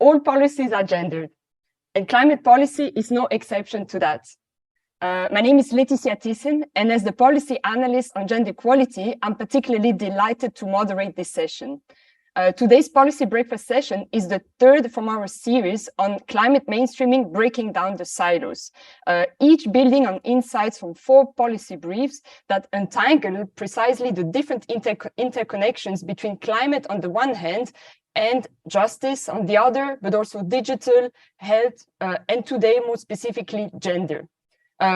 all policies are gendered, and climate policy is no exception to that. My name is Laeticia Thissen, and as the policy analyst on gender equality, I'm particularly delighted to moderate this session. Today's policy breakfast session is the third from our series on climate mainstreaming, breaking down the silos, each building on insights from 4 policy briefs that untangle precisely the different interconnections between climate on the one hand and justice on the other, but also digital, health, and today more specifically gender.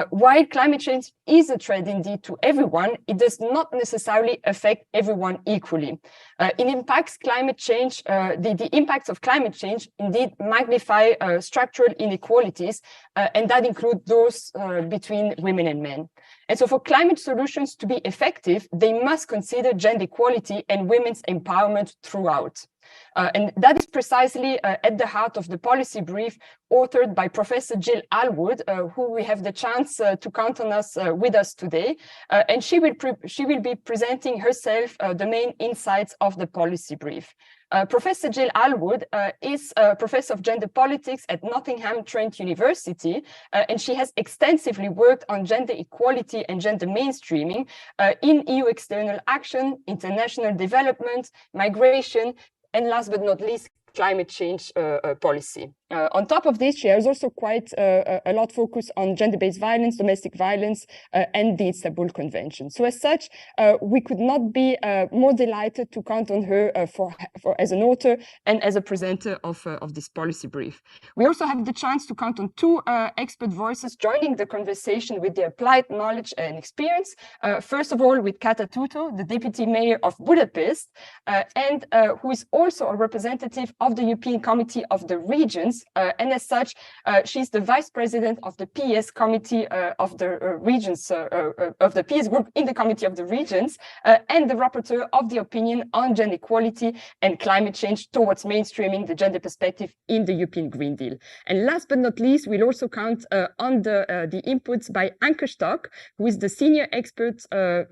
While climate change is a threat indeed to everyone, it does not necessarily affect everyone equally. It impacts climate change, the impacts of climate change indeed magnify structural inequalities, and that includes those between women and men. And so for climate solutions to be effective, they must consider gender equality and women's empowerment throughout. And that is precisely at the heart of the policy brief authored by Professor Gill Allwood, who we have the chance to count on us with us today. And she will be presenting herself the main insights of the policy brief. Professor Gill Allwood is a professor of gender politics at Nottingham Trent University, and she has extensively worked on gender equality and gender mainstreaming in EU external action, international development, migration, and last but not least, climate change policy. On top of this, she has also quite a lot focused on gender-based violence, domestic violence, and the Istanbul Convention. So as such, we could not be more delighted to count on her as an author and as a presenter of this policy brief. We also have the chance to count on 2 expert voices joining the conversation with their applied knowledge and experience. First of all, with Kata, the Deputy Mayor of Budapest, and who is also a representative of the European Committee of the Regions. And as such, she's the Vice President of the PS Committee of the Regions, of the PS Group in the Committee of the Regions, and the Rapporteur of the opinion on gender equality and climate change towards mainstreaming the gender perspective in the European Green Deal. And last but not least, we'll also count on the inputs by Anke, who is the Senior Expert,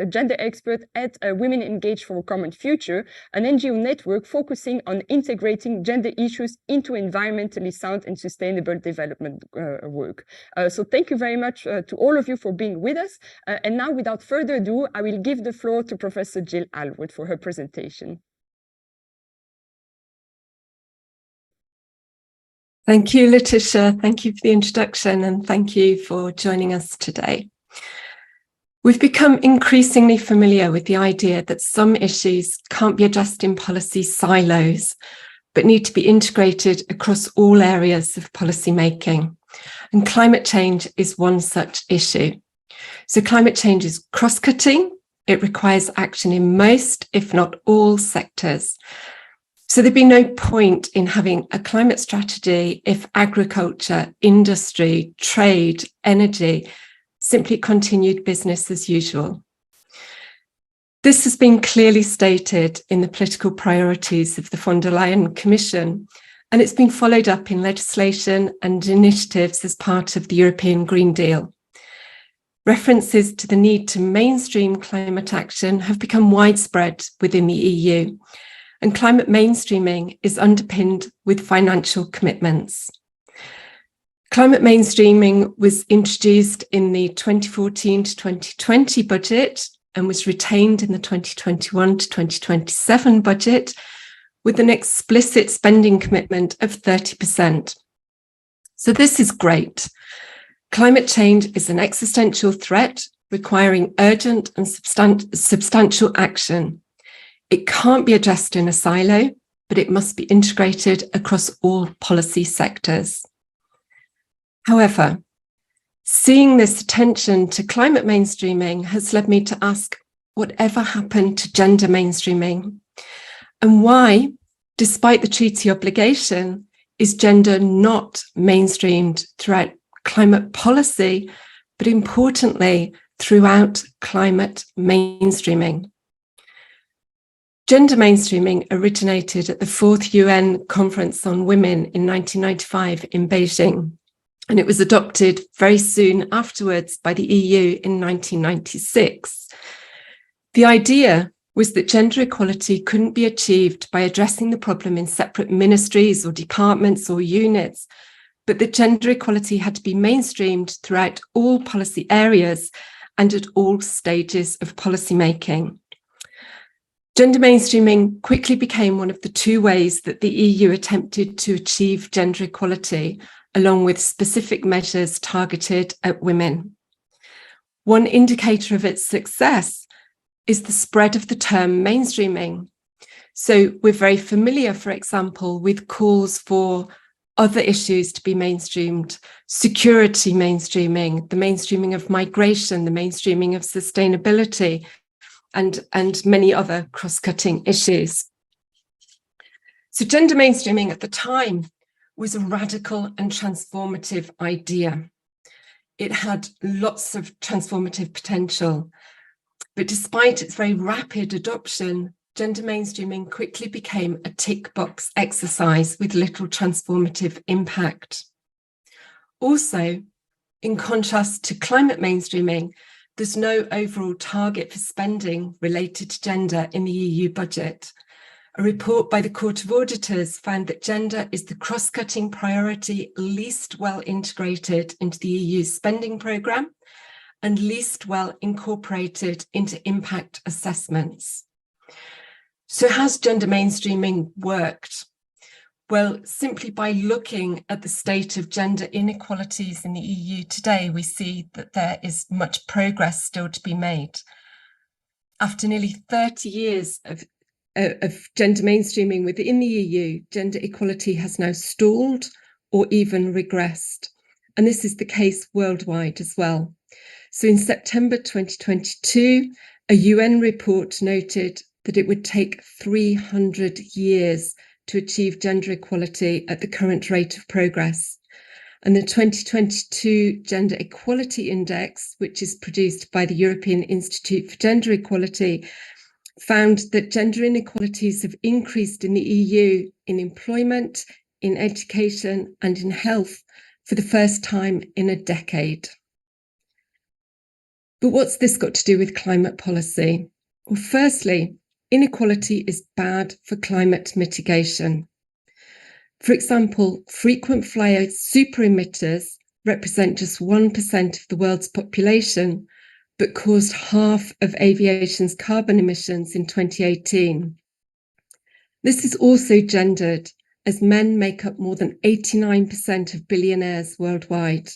Gender Expert at Women Engaged for a Common Future, an NGO network focusing on integrating gender issues into environmentally sound and sustainable development work. So thank you very much to all of you for being with us. And now, without further ado, I will give the floor to Professor Gill Allwood for her presentation. Thank you, Laeticia. Thank you for the introduction, and thank you for joining us today. We've become increasingly familiar with the idea that some issues can't be addressed in policy silos, but need to be integrated across all areas of policy making. And climate change is one such issue. So climate change is cross-cutting. It requires action in most, if not all, sectors. So there'd be no point in having a climate strategy if agriculture, industry, trade, energy simply continued business as usual. This has been clearly stated in the political priorities of the von der Leyen Commission, and it's been followed up in legislation and initiatives as part of the European Green Deal. References to the need to mainstream climate action have become widespread within the EU, and climate mainstreaming is underpinned with financial commitments. Climate mainstreaming was introduced in the 2014 to 2020 budget and was retained in the 2021 to 2027 budget with an explicit spending commitment of 30%. So this is great. Climate change is an existential threat requiring urgent and substantial action. It can't be addressed in a silo, but it must be integrated across all policy sectors. However, seeing this attention to climate mainstreaming has led me to ask, whatever happened to gender mainstreaming? And why, despite the treaty obligation, is gender not mainstreamed throughout climate policy, but importantly, throughout climate mainstreaming? Gender mainstreaming originated at the 4th UN Conference on Women in 1995 in Beijing, and it was adopted very soon afterwards by the EU in 1996. The idea was that gender equality couldn't be achieved by addressing the problem in separate ministries or departments or units, but that gender equality had to be mainstreamed throughout all policy areas and at all stages of policymaking. Gender mainstreaming quickly became one of the two ways that the EU attempted to achieve gender equality, along with specific measures targeted at women. One indicator of its success is the spread of the term mainstreaming. So we're very familiar, for example, with calls for other issues to be mainstreamed, security mainstreaming, the mainstreaming of migration, the mainstreaming of sustainability, and many other cross-cutting issues. So gender mainstreaming at the time was a radical and transformative idea. It had lots of transformative potential, but despite its very rapid adoption, gender mainstreaming quickly became a tick box exercise with little transformative impact. Also, in contrast to climate mainstreaming, there's no overall target for spending related to gender in the EU budget. A report by the Court of Auditors found that gender is the cross-cutting priority least well integrated into the EU's spending programme and least well incorporated into impact assessments. So has gender mainstreaming worked? Well, simply by looking at the state of gender inequalities in the EU today, we see that there is much progress still to be made. After nearly 30 years of gender mainstreaming within the EU, gender equality has now stalled or even regressed. And this is the case worldwide as well. So in September 2022, a UN report noted that it would take 300 years to achieve gender equality at the current rate of progress. And the 2022 Gender Equality Index, which is produced by the European Institute for Gender Equality, found that gender inequalities have increased in the EU in employment, in education, and in health for the first time in a decade. But what's this got to do with climate policy? Well, firstly, inequality is bad for climate mitigation. For example, frequent flyer super emitters represent just 1% of the world's population, but caused half of aviation's carbon emissions in 2018. This is also gendered, as men make up more than 89% of billionaires worldwide.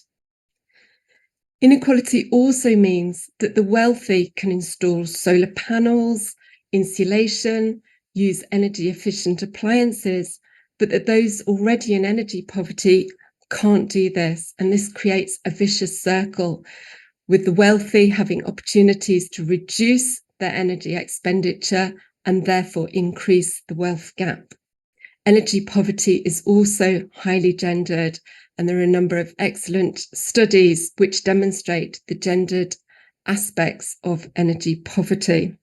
Inequality also means that the wealthy can install solar panels, insulation, use energy-efficient appliances, but that those already in energy poverty can't do this. And this creates a vicious circle, with the wealthy having opportunities to reduce their energy expenditure and therefore increase the wealth gap. Energy poverty is also highly gendered, and there are a number of excellent studies which demonstrate the gendered aspects of energy poverty.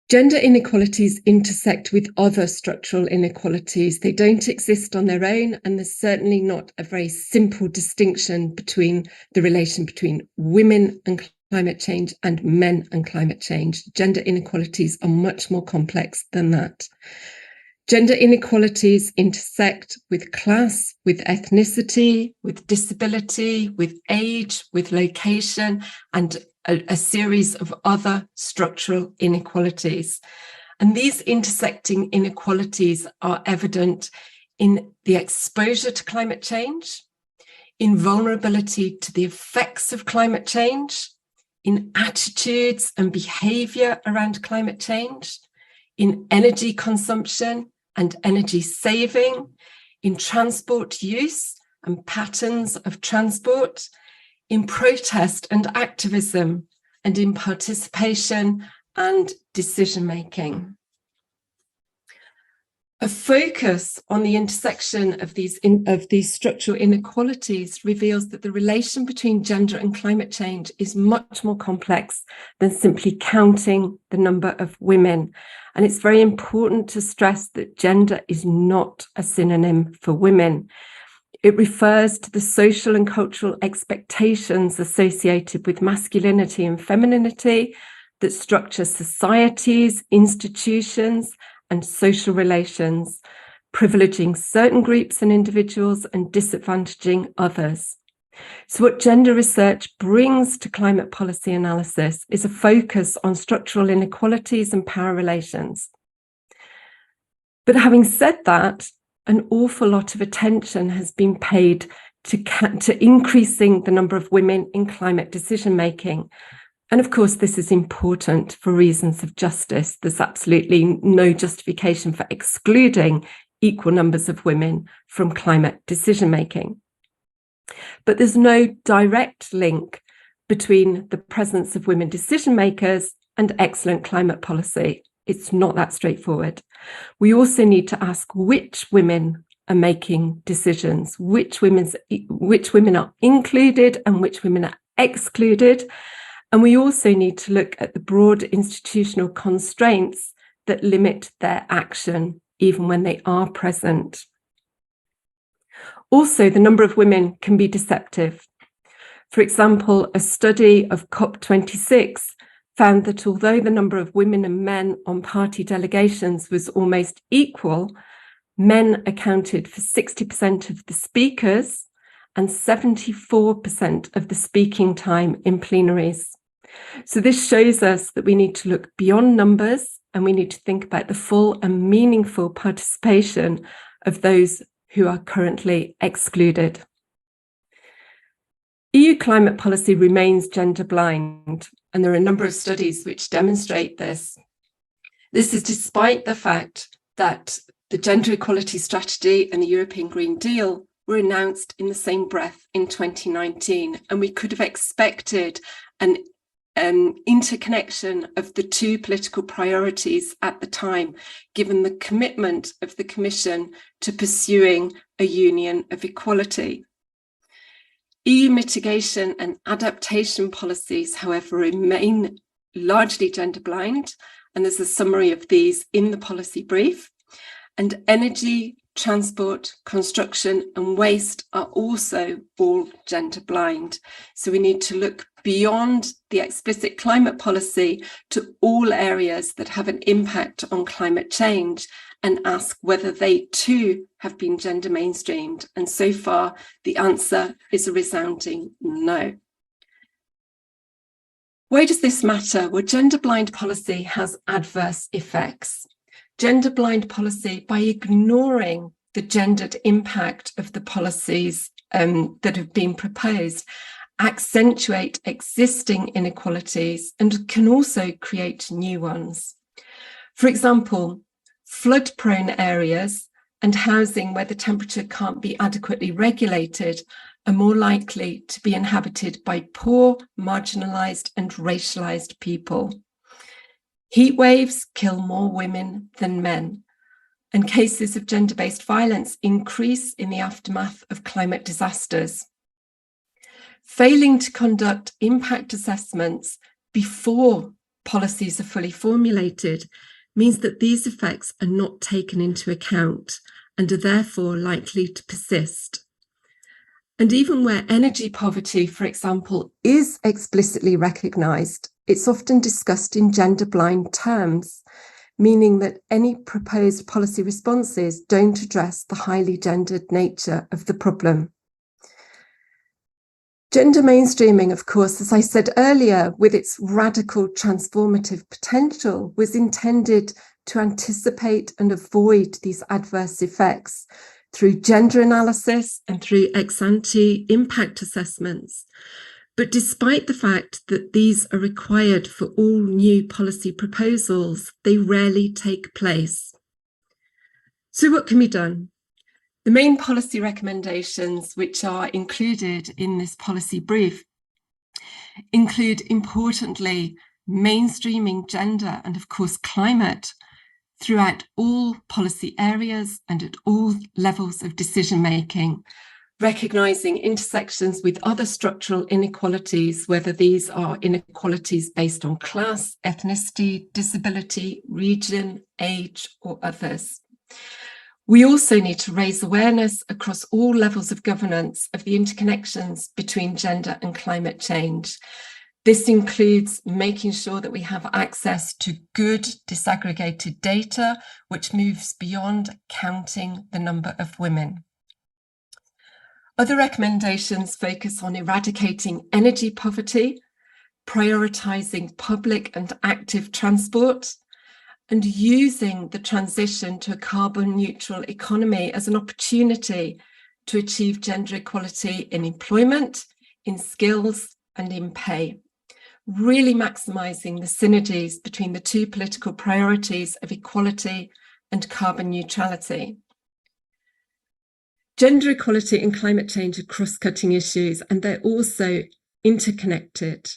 Gender inequalities intersect with other structural inequalities. They don't exist on their own, and there's certainly not a very simple distinction between the relation between women and climate change and men and climate change. Gender inequalities are much more complex than that. Gender inequalities intersect with class, with ethnicity, with disability, with age, with location, and a series of other structural inequalities. And these intersecting inequalities are evident in the exposure to climate change, in vulnerability to the effects of climate change, in attitudes and behaviour around climate change, in energy consumption and energy saving, in transport use and patterns of transport, in protest and activism, and in participation and decision-making. A focus on the intersection of these structural inequalities reveals that the relation between gender and climate change is much more complex than simply counting the number of women. And it's very important to stress that gender is not a synonym for women. It refers to the social and cultural expectations associated with masculinity and femininity that structure societies, institutions, and social relations, privileging certain groups and individuals and disadvantaging others. So what gender research brings to climate policy analysis is a focus on structural inequalities and power relations. But having said that, an awful lot of attention has been paid to increasing the number of women in climate decision-making. And of course, this is important for reasons of justice. There's absolutely no justification for excluding equal numbers of women from climate decision-making. But there's no direct link between the presence of women decision-makers and excellent climate policy. It's not that straightforward. We also need to ask which women are making decisions, which women are included and which women are excluded. And we also need to look at the broad institutional constraints that limit their action, even when they are present. Also, the number of women can be deceptive. For example, a study of COP26 found that although the number of women and men on party delegations was almost equal, men accounted for 60% of the speakers and 74% of the speaking time in plenaries. So this shows us that we need to look beyond numbers and we need to think about the full and meaningful participation of those who are currently excluded. EU climate policy remains gender blind, and there are a number of studies which demonstrate this. This is despite the fact that the Gender Equality Strategy and the European Green Deal were announced in the same breath in 2019, and we could have expected an interconnection of the two political priorities at the time, given the commitment of the Commission to pursuing a union of equality. EU mitigation and adaptation policies, however, remain largely gender blind, and there's a summary of these in the policy brief. And energy, transport, construction and waste are also all gender blind. So we need to look beyond the explicit climate policy to all areas that have an impact on climate change and ask whether they too have been gender mainstreamed. And so far, the answer is a resounding no. Why does this matter? Well, gender blind policy has adverse effects. Gender blind policy, by ignoring the gendered impact of the policies that have been proposed, accentuate existing inequalities and can also create new ones. For example, flood-prone areas and housing where the temperature can't be adequately regulated are more likely to be inhabited by poor, marginalised and racialised people. Heat waves kill more women than men, and cases of gender-based violence increase in the aftermath of climate disasters. Failing to conduct impact assessments before policies are fully formulated means that these effects are not taken into account and are therefore likely to persist. And even where energy poverty, for example, is explicitly recognised, it's often discussed in gender-blind terms, meaning that any proposed policy responses don't address the highly gendered nature of the problem. Gender mainstreaming, of course, as I said earlier, with its radical transformative potential, was intended to anticipate and avoid these adverse effects through gender analysis and through ex-ante impact assessments. But despite the fact that these are required for all new policy proposals, they rarely take place. So what can be done? The main policy recommendations which are included in this policy brief include, importantly, mainstreaming gender and, of course, climate throughout all policy areas and at all levels of decision-making, recognising intersections with other structural inequalities, whether these are inequalities based on class, ethnicity, disability, region, age, or others. We also need to raise awareness across all levels of governance of the interconnections between gender and climate change. This includes making sure that we have access to good disaggregated data, which moves beyond counting the number of women. Other recommendations focus on eradicating energy poverty, prioritising public and active transport, and using the transition to a carbon neutral economy as an opportunity to achieve gender equality in employment, in skills, and in pay, really maximising the synergies between the two political priorities of equality and carbon neutrality. Gender equality and climate change are cross-cutting issues, and they're also interconnected.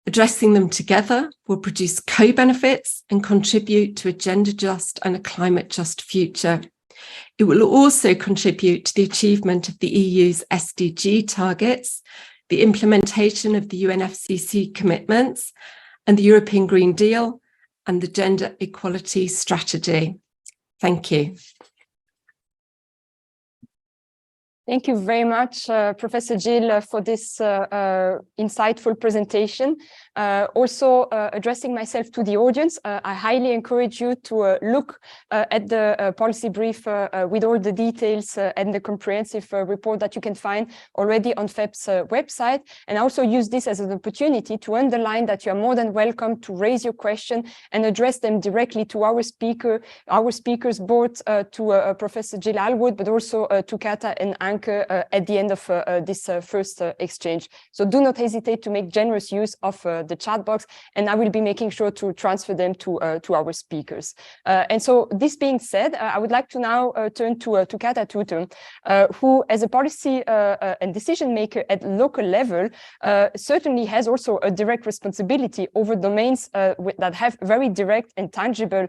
Addressing them together will produce co-benefits and contribute to a gender-just and a climate-just future. It will also contribute to the achievement of the EU's SDG targets, the implementation of the UNFCCC commitments, and the European Green Deal, and the Gender Equality Strategy. Thank you. Thank you very much, Professor Gill, for this insightful presentation. Also, addressing myself to the audience, I highly encourage you to look at the policy brief with all the details and the comprehensive report that you can find already on FEP's website, and also use this as an opportunity to underline that you are more than welcome to raise your question and address them directly to our speakers, both to Professor Gill Allwood, but also to Kata and Anke at the end of this first exchange. So do not hesitate to make generous use of the chat box, and I will be making sure to transfer them to our speakers. And so this being said, I would like to now turn to Kata Tüttő, who as a policy and decision maker at local level certainly has also a direct responsibility over domains that have very direct and tangible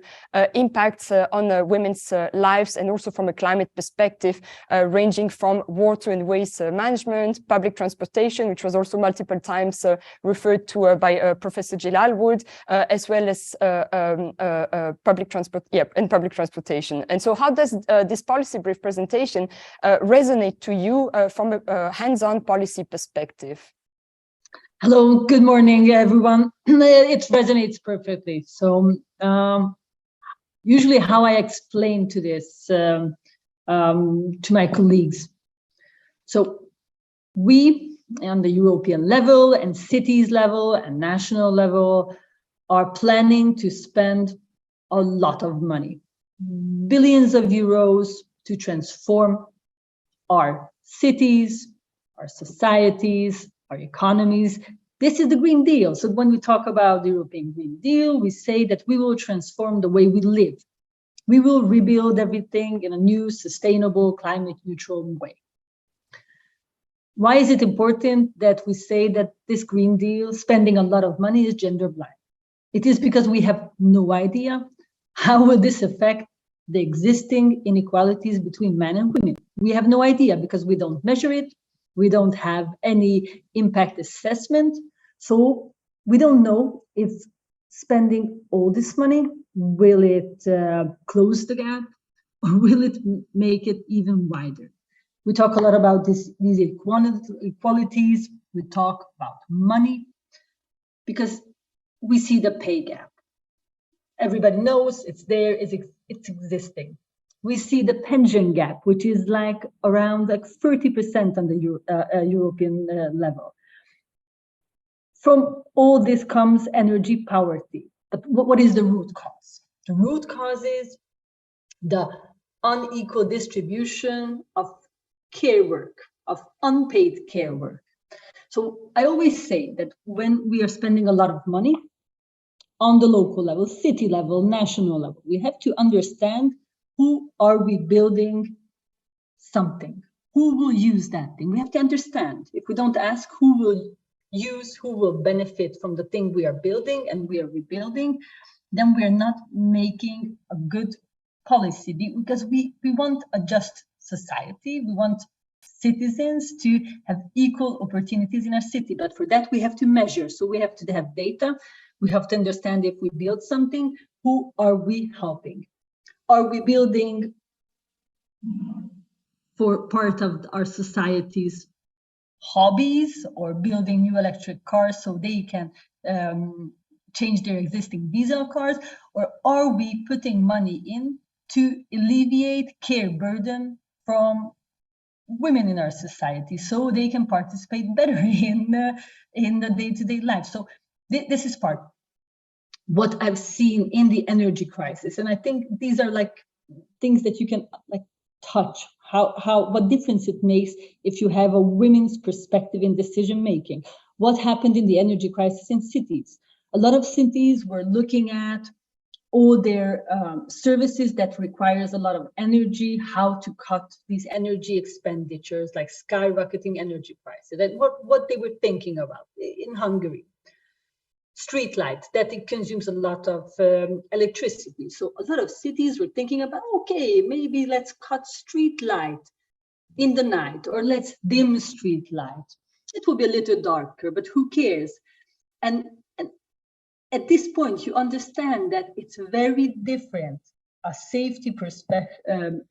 impacts on women's lives, and also from a climate perspective, ranging from water and waste management, public transportation, which was also multiple times referred to by Professor Gill Allwood, as well as public transportation. And so how does this policy brief presentation resonate to you from a hands-on policy perspective? Hello, good morning, everyone. It resonates perfectly. So usually how I explain to this to my colleagues. So we on the European level and cities level and national level are planning to spend a lot of money, billions of euros, to transform our cities, our societies, our economies. This is the Green Deal. So when we talk about the European Green Deal, we say that we will transform the way we live. We will rebuild everything in a new, sustainable, climate neutral way. Why is it important that we say that this Green Deal, spending a lot of money, is gender blind? It is because we have no idea how will this affect the existing inequalities between men and women. We have no idea because we don't measure it. We don't have any impact assessment. So we don't know if spending all this money, will it close the gap, or will it make it even wider? We talk a lot about these inequalities. We talk about money because we see the pay gap. Everybody knows it's there, it's existing. We see the pension gap, which is like around 30% on the European level. From all this comes energy poverty. But what is the root cause? The root cause is the unequal distribution of care work, of unpaid care work. So I always say that when we are spending a lot of money on the local level, city level, national level, we have to understand who are we building something? Who will use that thing? We have to understand. If we don't ask who will use, who will benefit from the thing we are building and we are rebuilding, then we are not making a good policy, because we want a just society. We want citizens to have equal opportunities in our city, but for that we have to measure. So we have to have data. We have to understand, if we build something, who are we helping? Are we building for part of our society's hobbies or building new electric cars so they can change their existing diesel cars? Or are we putting money in to alleviate care burden from women in our society so they can participate better in the day-to-day life? So this is part what I've seen in the energy crisis, and I think these are like things that you can like touch what difference it makes if you have a women's perspective in decision making. What happened in the energy crisis in cities? A lot of cities were looking at all their services that requires a lot of energy, how to cut these energy expenditures, like skyrocketing energy prices, and what they were thinking about in Hungary. Street lights, that it consumes a lot of electricity. So a lot of cities were thinking about, okay, maybe let's cut street light in the night, or let's dim street light. It will be a little darker, but who cares? And at this point, you understand that it's very different, a safety perception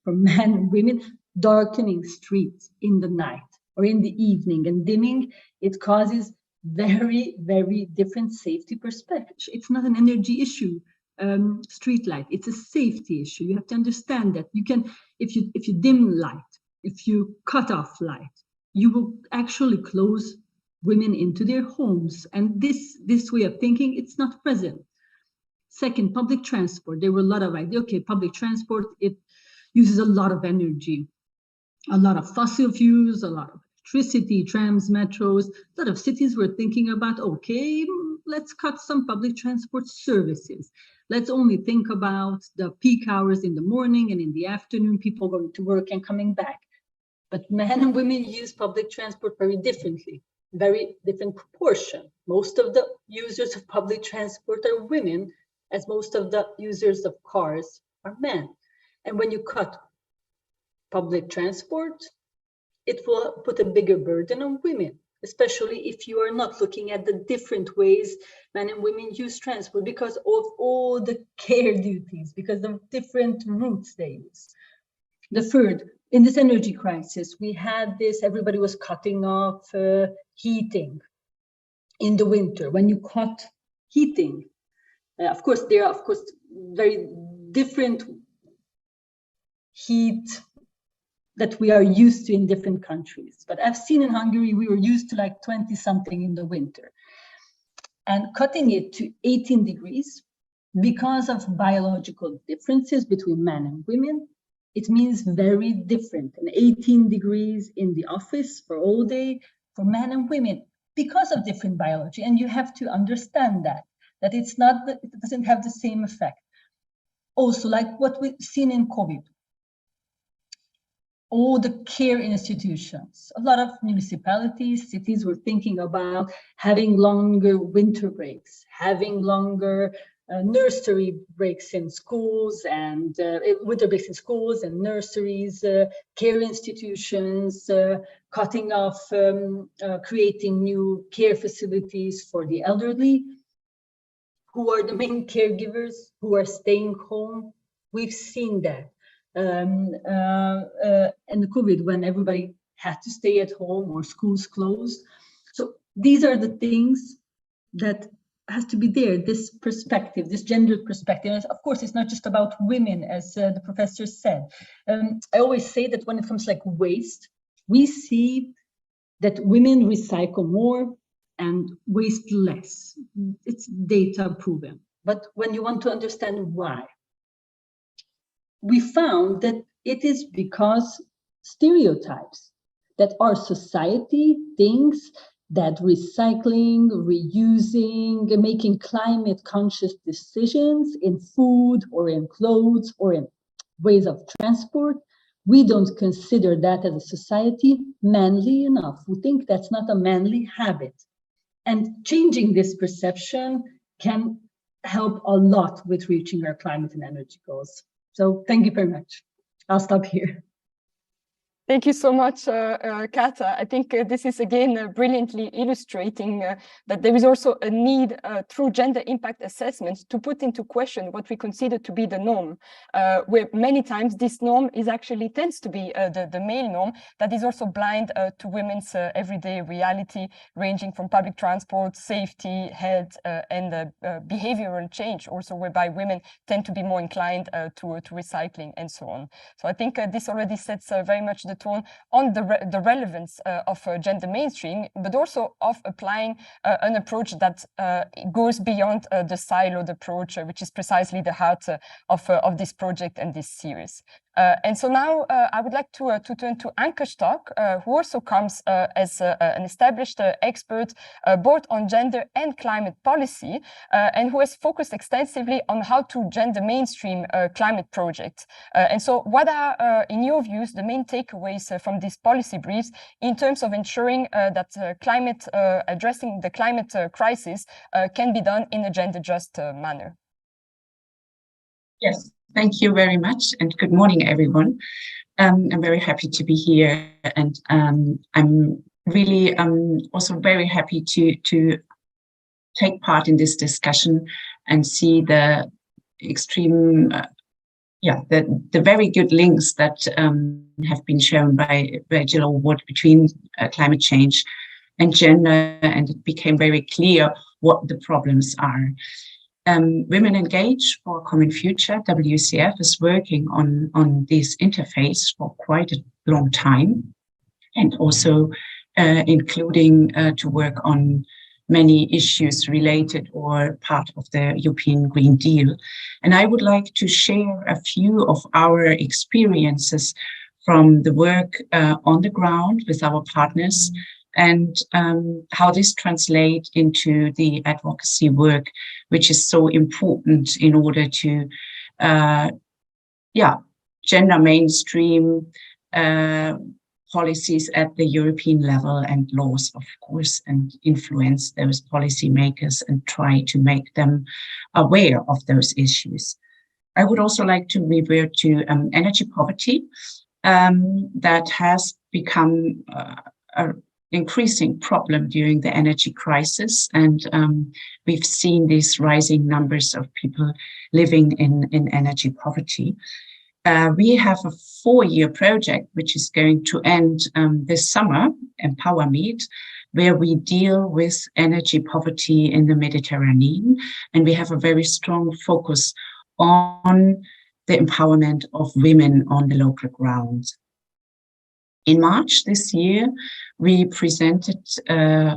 for men and women. Darkening streets in the night or in the evening and dimming, it causes very, very different safety perspective. It's not an energy issue, street light, it's a safety issue. You have to understand that you can, if you dim light, if you cut off light, you will actually close women into their homes. And this way of thinking, it's not present. Second, public transport. There were a lot of ideas. Okay, public transport, it uses a lot of energy, a lot of fossil fuels, a lot of electricity, trams, metros. A lot of cities were thinking about, okay, let's cut some public transport services. Let's only think about the peak hours in the morning and in the afternoon, people going to work and coming back. But men and women use public transport very differently, very different proportion. Most of the users of public transport are women, as most of the users of cars are men. And when you cut public transport, it will put a bigger burden on women, especially if you are not looking at the different ways men and women use transport because of all the care duties, because of different routes they use. The third, in this energy crisis, we had this, everybody was cutting off heating in the winter. When you cut heating, of course, there are, very different heat that we are used to in different countries. But I've seen in Hungary, we were used to like 20 something in the winter. And cutting it to 18 degrees, because of biological differences between men and women, it means very different. And 18 degrees in the office for all day for men and women, because of different biology. And you have to understand that it's not, it doesn't have the same effect. Also, like what we've seen in COVID, all the care institutions, a lot of municipalities, cities were thinking about having longer winter breaks, having longer nursery breaks in schools and winter breaks in schools and nurseries, care institutions, cutting off, creating new care facilities for the elderly, who are the main caregivers, who are staying home. We've seen that. And the COVID, when everybody had to stay at home or schools closed. So these are the things that has to be there, this perspective, this gendered perspective. And of course, it's not just about women, as the professor said. I always say that when it comes like waste, we see that women recycle more and waste less. It's data proven. But when you want to understand why, we found that it is because stereotypes, that our society thinks that recycling, reusing, making climate conscious decisions in food or in clothes or in ways of transport, we don't consider that as a society manly enough. We think that's not a manly habit. And changing this perception can help a lot with reaching our climate and energy goals. So thank you very much. I'll stop here. Thank you so much, Kata. I think this is again brilliantly illustrating that there is also a need through gender impact assessments to put into question what we consider to be the norm, where many times this norm is actually tends to be the male norm that is also blind to women's everyday reality, ranging from public transport, safety, health, and behavioral change, also whereby women tend to be more inclined to recycling and so on. So I think this already sets very much the tone on the relevance of gender mainstream, but also of applying an approach that goes beyond the siloed approach, which is precisely the heart of this project and this series. And so now I would like to turn to Anke Stock, who also comes as an established expert both on gender and climate policy, and who has focused extensively on how to gender mainstream climate projects. And so what are, in your views, the main takeaways from these policy briefs in terms of ensuring that addressing the climate crisis can be done in a gender-just manner? Yes. Thank you very much, and good morning, everyone. I'm very happy to be here, and I'm really also very happy to take part in this discussion and see the extreme, the very good links that have been shown by Gill Allwood between climate change and gender, and it became very clear what the problems are. Women Engage for a Common Future, WCF, is working on this interface for quite a long time, and also including to work on many issues related or part of the European Green Deal. And I would like to share a few of our experiences from the work on the ground with our partners, and how this translates into the advocacy work, which is so important in order to, gender mainstream policies at the European level and laws, of course, and influence those policymakers and try to make them aware of those issues. I would also like to revert to energy poverty that has become a increasing problem during the energy crisis, and we've seen these rising numbers of people living in energy poverty. We have a 4-year project which is going to end this summer, Empower Meet, where we deal with energy poverty in the Mediterranean, and we have a very strong focus on the empowerment of women on the local ground. In March this year, we presented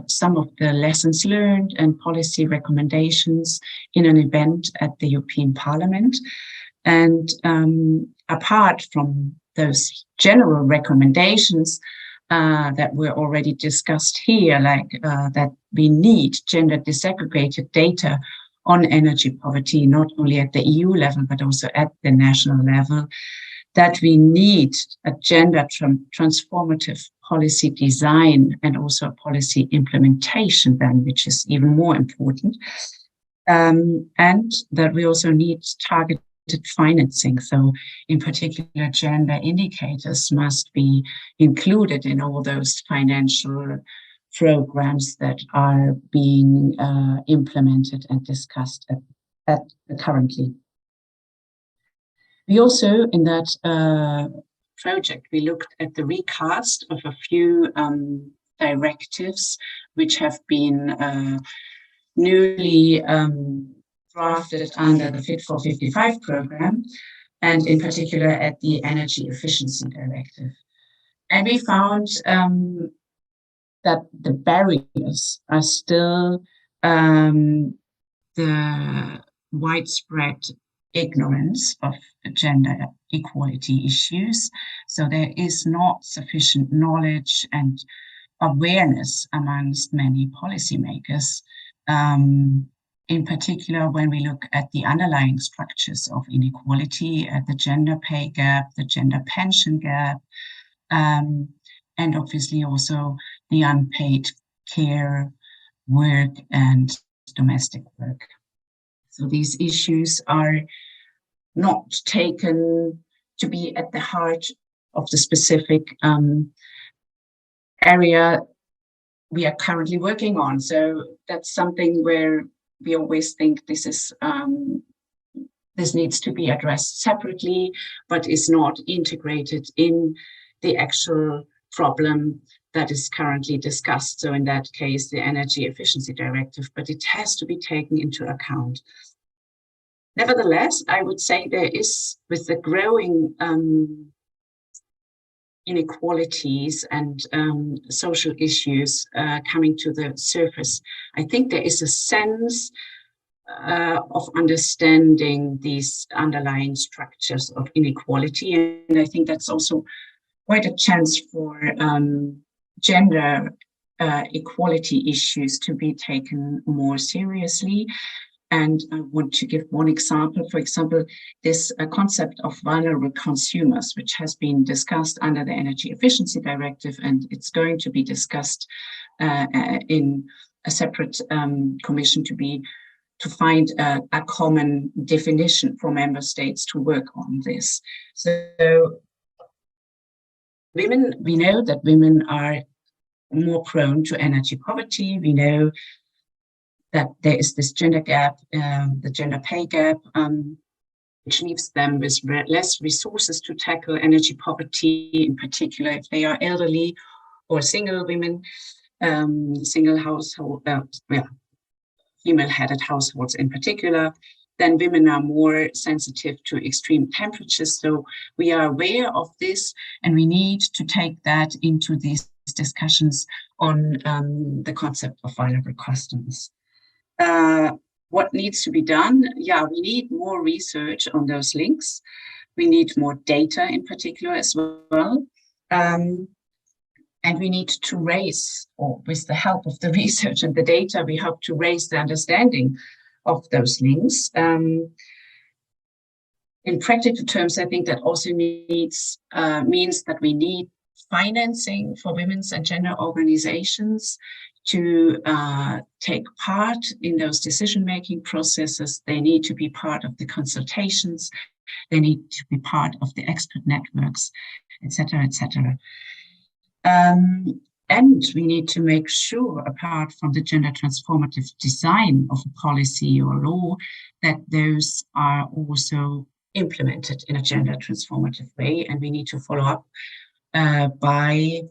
some of the lessons learned and policy recommendations in an event at the European Parliament. And apart from those general recommendations that were already discussed here, like that we need gender disaggregated data on energy poverty, not only at the EU level, but also at the national level, that we need a gender transformative policy design and also a policy implementation then, which is even more important. And that we also need targeted financing. So in particular, gender indicators must be included in all those financial programs that are being implemented and discussed at currently. We also, in that project, we looked at the recast of a few directives which have been newly drafted under the Fit for 55 program, and in particular at the Energy Efficiency Directive. And we found that the barriers are still the widespread ignorance of gender equality issues. So there is not sufficient knowledge and awareness amongst many policymakers, in particular when we look at the underlying structures of inequality, at the gender pay gap, the gender pension gap, and obviously also the unpaid care work and domestic work. So these issues are not taken to be at the heart of the specific area we are currently working on. So that's something where we always think this is this needs to be addressed separately, but is not integrated in the actual problem that is currently discussed. So in that case, the Energy Efficiency Directive, but it has to be taken into account. Nevertheless, I would say there is, with the growing inequalities and social issues coming to the surface, I think there is a sense of understanding these underlying structures of inequality. And I think that's also quite a chance for gender equality issues to be taken more seriously. And I want to give one example. For example, this concept of vulnerable consumers, which has been discussed under the Energy Efficiency Directive, and it's going to be discussed in a separate commission to find a common definition for member states to work on this. So women, we know that women are more prone to energy poverty. We know that there is this gender gap, the gender pay gap, which leaves them with less resources to tackle energy poverty, in particular if they are elderly or single women, single household, female-headed households in particular. Then women are more sensitive to extreme temperatures. So we are aware of this, and we need to take that into these discussions on the concept of vulnerable customers. What needs to be done? Yeah, we need more research on those links. We need more data in particular as well. And we need to raise, or with the help of the research and the data, we hope to raise the understanding of those links. In practical terms, I think that also means that we need financing for women's and gender organizations to take part in those decision-making processes. They need to be part of the consultations. They need to be part of the expert networks, etc., etc. And we need to make sure, apart from the gender transformative design of a policy or law, that those are also implemented in a gender transformative way. And we need to follow up by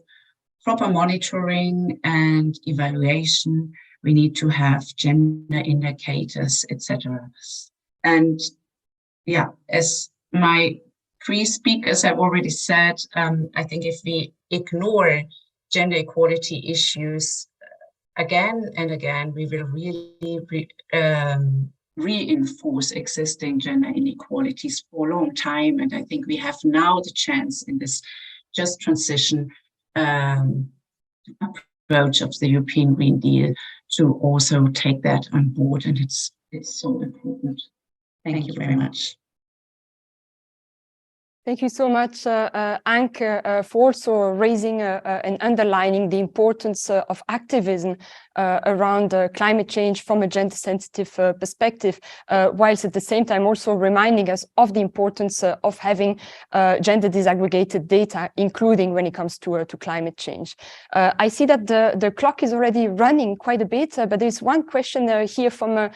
proper monitoring and evaluation. We need to have gender indicators, etc. And yeah, as my pre-speakers have already said, I think if we ignore gender equality issues again and again, we will really reinforce existing gender inequalities for a long time. And I think we have now the chance in this just transition approach of the European Green Deal to also take that on board. And it's so important. Thank you very much. Thank you so much, Anke, for also raising and underlining the importance of activism around climate change from a gender-sensitive perspective, whilst at the same time also reminding us of the importance of having gender disaggregated data, including when it comes to climate change. I see that the clock is already running quite a bit, but there's one question here from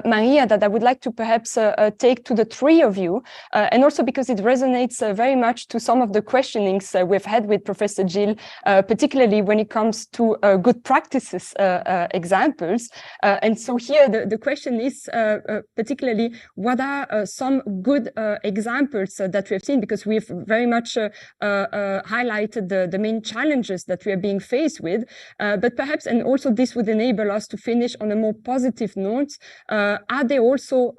Maria that I would like to perhaps take to the three of you, and also because it resonates very much to some of the questionings we've had with Professor Gill, particularly when it comes to good practices examples. And so here the question is particularly what are some good examples that we have seen, because we've very much highlighted the main challenges that we are being faced with, but perhaps, and also this would enable us to finish on a more positive note, are there also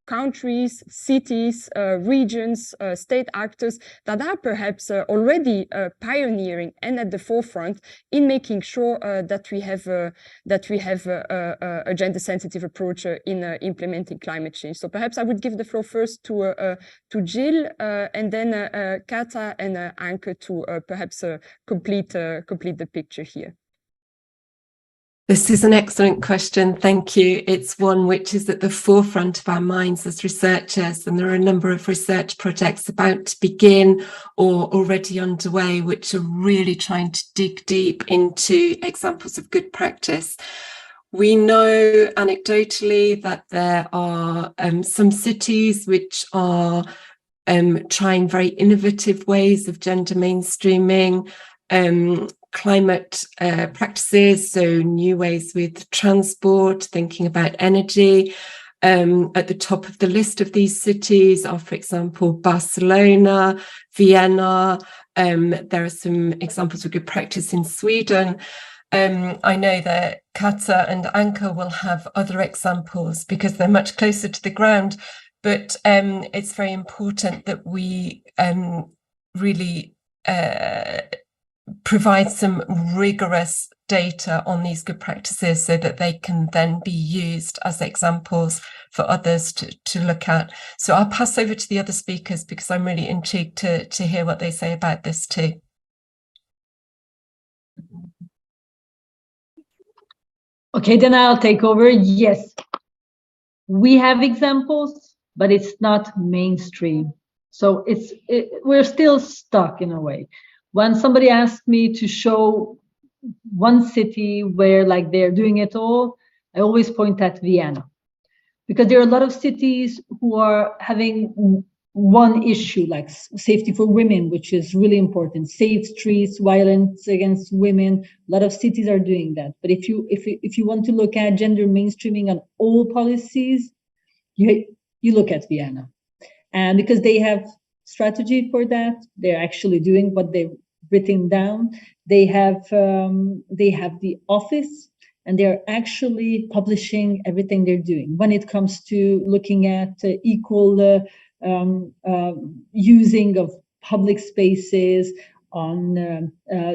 countries, cities, regions, state actors that are perhaps already pioneering and at the forefront in making sure that we have a gender-sensitive approach in implementing climate change. So perhaps I would give the floor first to Gill, and then Kata and Anke to perhaps complete the picture here. This is an excellent question. Thank you. It's one which is at the forefront of our minds as researchers, and there are a number of research projects about to begin or already underway, which are really trying to dig deep into examples of good practice. We know anecdotally that there are some cities which are trying very innovative ways of gender mainstreaming, climate practices, so new ways with transport, thinking about energy. At the top of the list of these cities are, for example, Barcelona, Vienna. There are some examples of good practice in Sweden. I know that Kata and Anke will have other examples because they're much closer to the ground, but it's very important that we really provide some rigorous data on these good practices so that they can then be used as examples for others to look at. So I'll pass over to the other speakers because I'm really intrigued to hear what they say about this too. Okay, then I'll take over. Yes, we have examples, but it's not mainstream. So we're still stuck in a way. When somebody asked me to show one city where like they're doing it all, I always point at Vienna, because there are a lot of cities who are having one issue, like safety for women, which is really important. Safe streets, violence against women. A lot of cities are doing that. But if you want to look at gender mainstreaming on all policies, you look at Vienna, and because they have strategy for that, they're actually doing what they've written down. They have the office, and they're actually publishing everything they're doing when it comes to looking at equal using of public spaces, on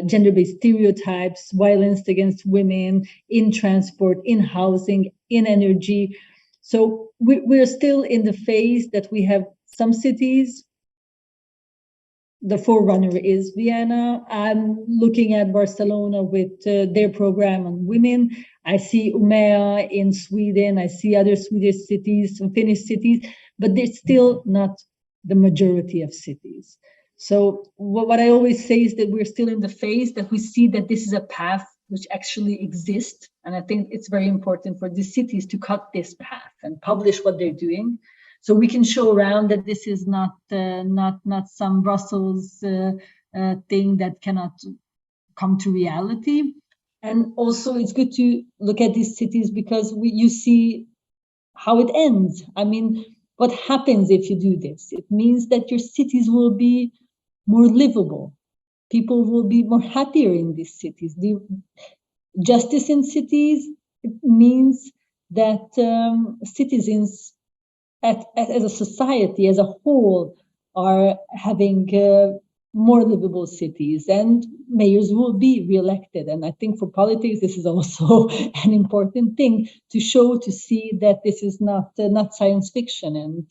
gender-based stereotypes, violence against women, in transport, in housing, in energy. So we're still in the phase that we have some cities. The forerunner is Vienna. I'm looking at Barcelona with their program on women. I see Umeå in Sweden. I see other Swedish cities, some Finnish cities, but they're still not the majority of cities. So what I always say is that we're still in the phase that we see that this is a path which actually exists. And I think it's very important for the cities to cut this path and publish what they're doing, so we can show around that this is not some Brussels thing that cannot come to reality. And also it's good to look at these cities because you see how it ends. I mean, what happens if you do this? It means that your cities will be more livable. People will be more happier in these cities. The justice in cities, it means that citizens as a society, as a whole, are having more livable cities, and mayors will be re-elected. And I think for politics, this is also an important thing to show, to see that this is not science fiction, and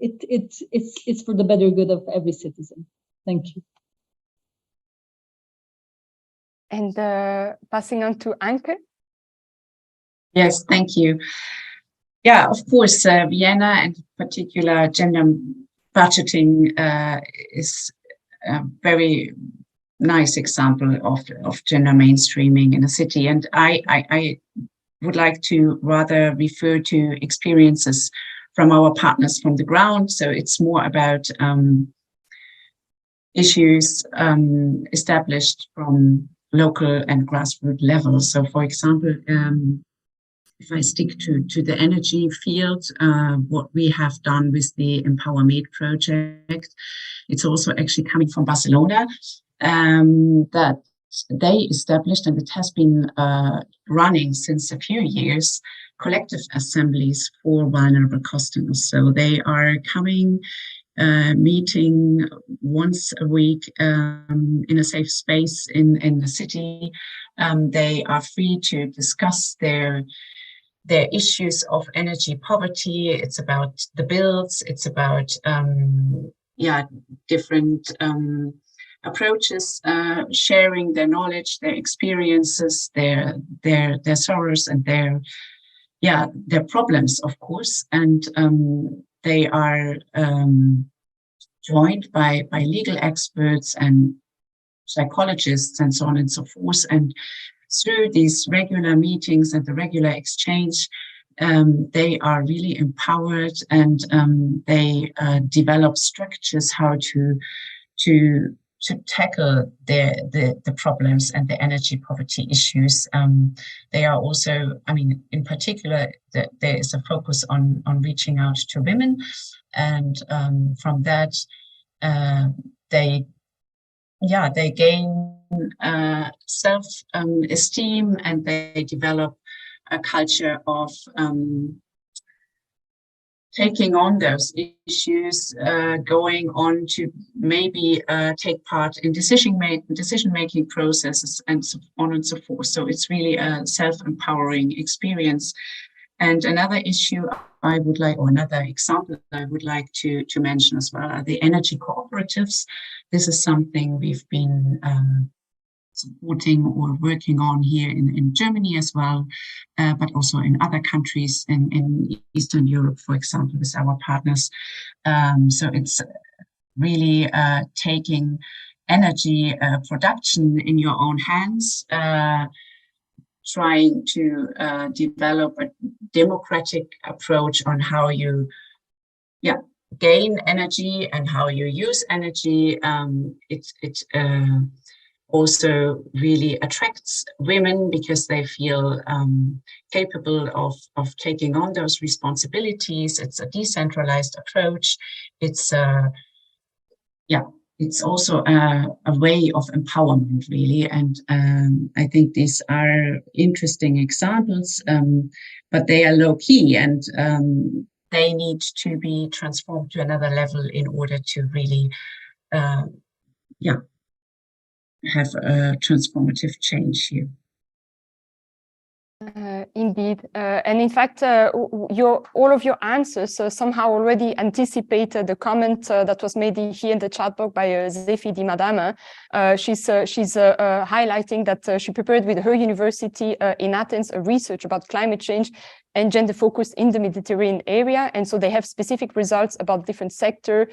it's for the better good of every citizen. Thank you. And passing on to Anke. Yes, thank you. Yeah, of course, Vienna, and in particular gender budgeting, is a very nice example of gender mainstreaming in a city. And I would like to rather refer to experiences from our partners from the ground. So it's more about issues established from local and grassroots levels. So, for example, if I stick to the energy field, what we have done with the EmpowerMate project, it's also actually coming from Barcelona, that they established, and it has been running since a few years, collective assemblies for vulnerable customers. So they are coming, meeting once a week in a safe space in the city. They are free to discuss their issues of energy poverty. It's about the bills. It's about different approaches, sharing their knowledge, their experiences, their sorrows, and their problems, of course. And they are joined by legal experts and psychologists and so on and so forth. And through these regular meetings and the regular exchange, they are really empowered, and they develop structures how to tackle the problems and the energy poverty issues. They are also, I mean, in particular, there is a focus on reaching out to women, and from that, they gain self-esteem, and they develop a culture of taking on those issues, going on to maybe take part in decision-making processes, and so on and so forth. So it's really a self-empowering experience. And another issue I would like, or another example I would like to mention as well, are the energy cooperatives. This is something we've been supporting or working on here in Germany as well, but also in other countries in Eastern Europe, for example, with our partners. So it's really taking energy production in your own hands, trying to develop a democratic approach on how you gain energy and how you use energy. It also really attracts women because they feel capable of taking on those responsibilities. It's a decentralized approach. It's it's also a way of empowerment, really. And I think these are interesting examples, but they are low key, and they need to be transformed to another level in order to really have a transformative change here. Indeed. And in fact, all of your answers somehow already anticipated the comment that was made here in the chat box by Zefi Di Madama. She's highlighting that she prepared with her university in Athens a research about climate change and gender focus in the Mediterranean area. And so they have specific results about different sectors,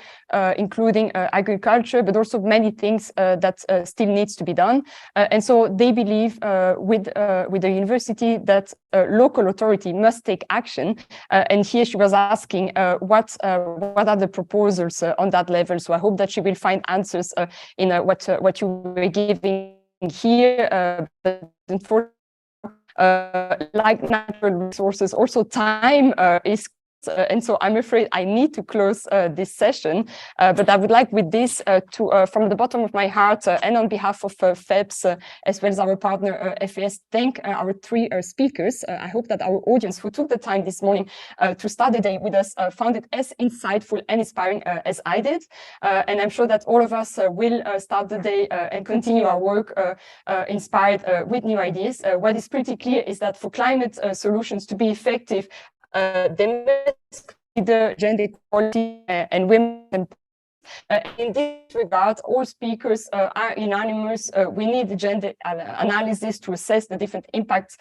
including agriculture, but also many things that still needs to be done. And so they believe with the university that local authority must take action. And here she was asking what are the proposals on that level. So I hope that she will find answers in what you were giving here. But unfortunately, like natural resources, also time is and so I'm afraid I need to close this session, but I would like with this to, from the bottom of my heart and on behalf of FEPS, as well as our partner FES, thank our three speakers. I hope that our audience who took the time this morning to start the day with us found it as insightful and inspiring as I did. And I'm sure that all of us will start the day and continue our work inspired with new ideas. What is pretty clear is that for climate solutions to be effective, they must consider gender equality and women. In this regard, all speakers are unanimous. We need the gender analysis to assess the different impacts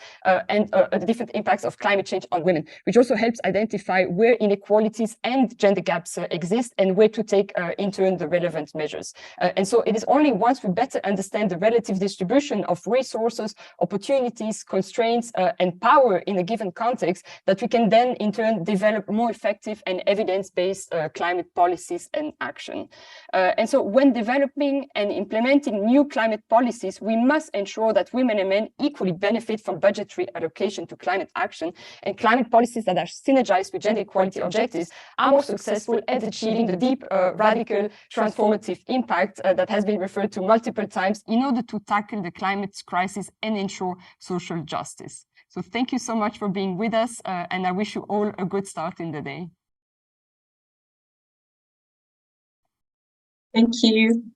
and the different impacts of climate change on women, which also helps identify where inequalities and gender gaps exist and where to take in turn the relevant measures. And so it is only once we better understand the relative distribution of resources, opportunities, constraints, and power in a given context that we can then in turn develop more effective and evidence-based climate policies and action. And so when developing and implementing new climate policies, we must ensure that women and men equally benefit from budgetary allocation to climate action, and climate policies that are synergized with gender equality objectives are more successful at achieving the deep, radical, transformative impact that has been referred to multiple times in order to tackle the climate crisis and ensure social justice. So thank you so much for being with us, and I wish you all a good start in the day. Thank you.